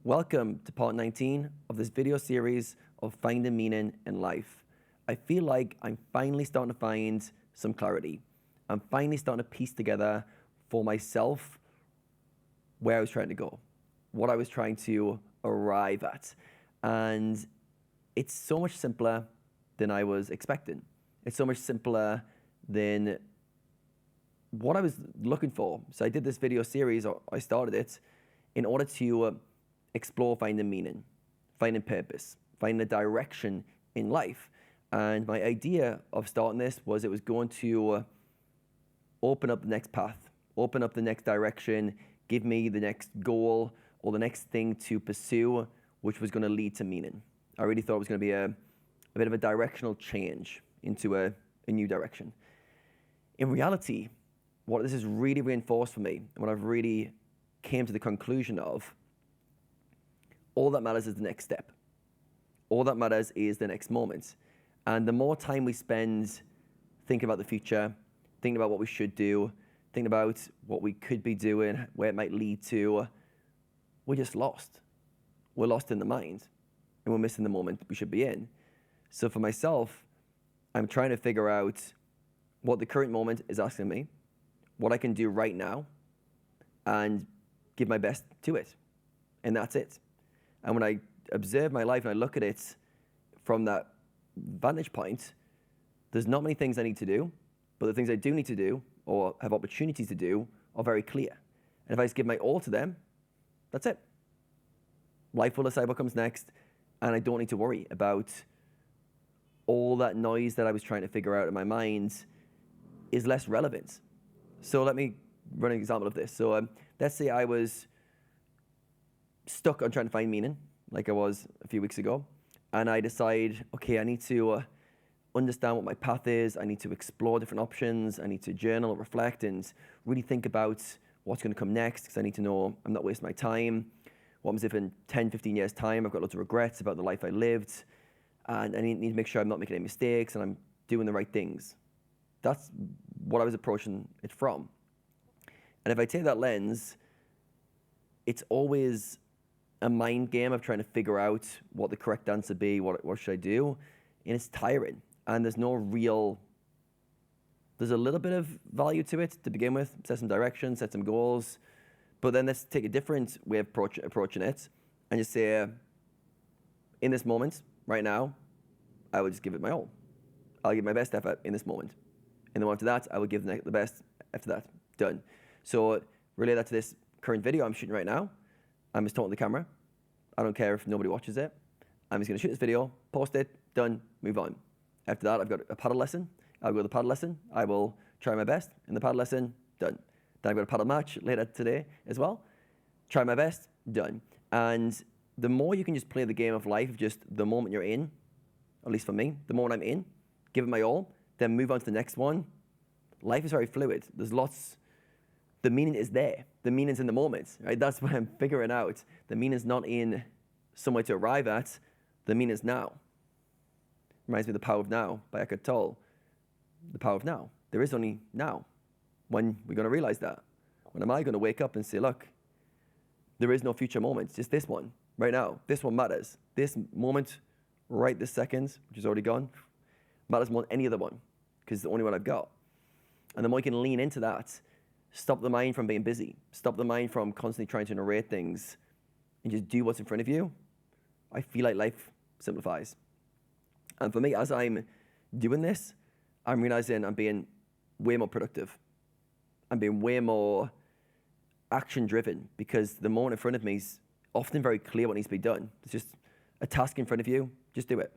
Welcome to part 19 of this video series of finding meaning in life. I feel like I'm finally starting to find some clarity. I'm finally starting to piece together for myself where I was trying to go, what I was trying to arrive at. And it's so much simpler than I was expecting. It's so much simpler than what I was looking for. So I did this video series, or I started it, in order to explore finding meaning, finding purpose, finding a direction in life. And my idea of starting this was it was going to open up the next path, open up the next direction, give me the next goal or the next thing to pursue, which was going to lead to meaning. I really thought it was going to be a bit of a directional change into a new direction. In reality, what this has really reinforced for me, and what I've really came to the conclusion of, all that matters is the next step. All that matters is the next moment. And the more time we spend thinking about the future, thinking about what we should do, thinking about what we could be doing, where it might lead to, we're just lost. We're lost in the mind, and we're missing the moment we should be in. So for myself, I'm trying to figure out what the current moment is asking me, what I can do right now, and give my best to it. And that's it. And when I observe my life and I look at it from that vantage point, there's not many things I need to do, but the things I do need to do or have opportunities to do are very clear. And if I just give my all to them, that's it. Life will decide what comes next, and I don't need to worry about all that noise that I was trying to figure out in my mind is less relevant. So let me run an example of this. So let's say I was stuck on trying to find meaning, like I was a few weeks ago, and I decide, okay, I need to understand what my path is, I need to explore different options, I need to journal, reflect, and really think about what's going to come next, because I need to know I'm not wasting my time. What happens if in 10, 15 years' time I've got lots of regrets about the life I lived, and I need to make sure I'm not making any mistakes and I'm doing the right things. That's what I was approaching it from. And if I take that lens, it's always a mind game of trying to figure out what the correct answer be, what should I do, and it's tiring. And there's a little bit of value to it to begin with, set some direction, set some goals, but then let's take a different way of approaching it and just say, in this moment, right now, I would just give it my all. I'll give my best effort in this moment. In the moment after that, I will give the best after that. Done. So relate that to this current video I'm shooting right now. I'm just talking to the camera. I don't care if nobody watches it. I'm just going to shoot this video, post it, done, move on. After that, I've got a paddle lesson. I'll go to the paddle lesson. I will try my best in the paddle lesson, done. Then I've got a paddle match later today as well. Try my best, done. And the more you can just play the game of life, just the moment you're in, at least for me, the moment I'm in, give it my all, then move on to the next one. Life is very fluid. There's lots. The meaning is there. The meaning's in the moment, right? That's what I'm figuring out. The meaning's not in somewhere to arrive at. The meaning's now. Reminds me of The Power of Now by Eckhart Tolle. The power of now. There is only now. When we're going to realize that? When am I going to wake up and say, look, there is no future moments, just this one, right now. This one matters. This moment, right this second, which is already gone, matters more than any other one, because it's the only one I've got. And the more you can lean into that, stop the mind from being busy, stop the mind from constantly trying to narrate things, and just do what's in front of you, I feel like life simplifies. And for me, as I'm doing this, I'm realizing I'm being way more productive. I'm being way more action-driven, because the moment in front of me is often very clear what needs to be done. It's just a task in front of you, just do it.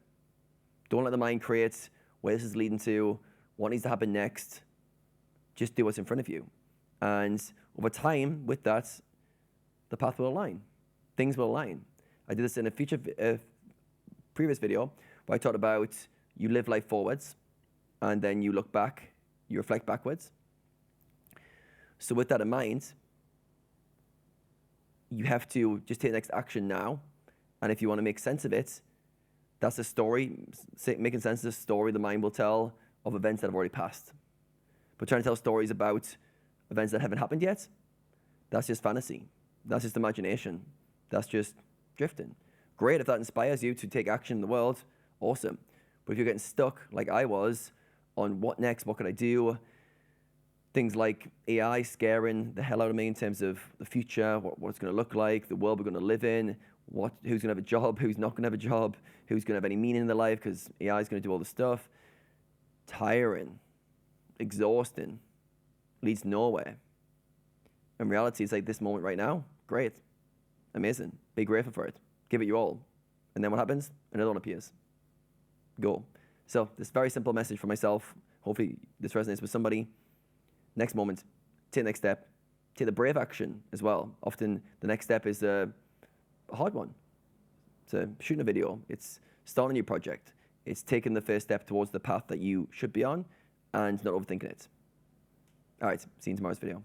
Don't let the mind create where this is leading to, what needs to happen next. Just do what's in front of you. And over time, with that, the path will align. Things will align. I did this in a previous video where I talked about you live life forwards, and then you look back, you reflect backwards. So with that in mind, you have to just take the next action now. And if you want to make sense of it, that's a story. Making sense of the story the mind will tell of events that have already passed. But trying to tell stories about events that haven't happened yet, that's just fantasy. That's just imagination. That's just drifting. Great if that inspires you to take action in the world, awesome. But if you're getting stuck, like I was, on what next, what can I do, things like AI scaring the hell out of me in terms of the future, what it's going to look like, the world we're going to live in, who's going to have a job, who's not going to have a job, who's going to have any meaning in their life because AI is going to do all the stuff. Tiring, exhausting, leads nowhere. And reality is like this moment right now, great, amazing, be grateful for it, give it your all. And then what happens? Another one appears. Go. So this very simple message for myself, hopefully this resonates with somebody. Next moment, take the next step, take the brave action as well. Often the next step is a hard one. It's shooting a video, it's starting a new project, it's taking the first step towards the path that you should be on and not overthinking it. All right, see you in tomorrow's video.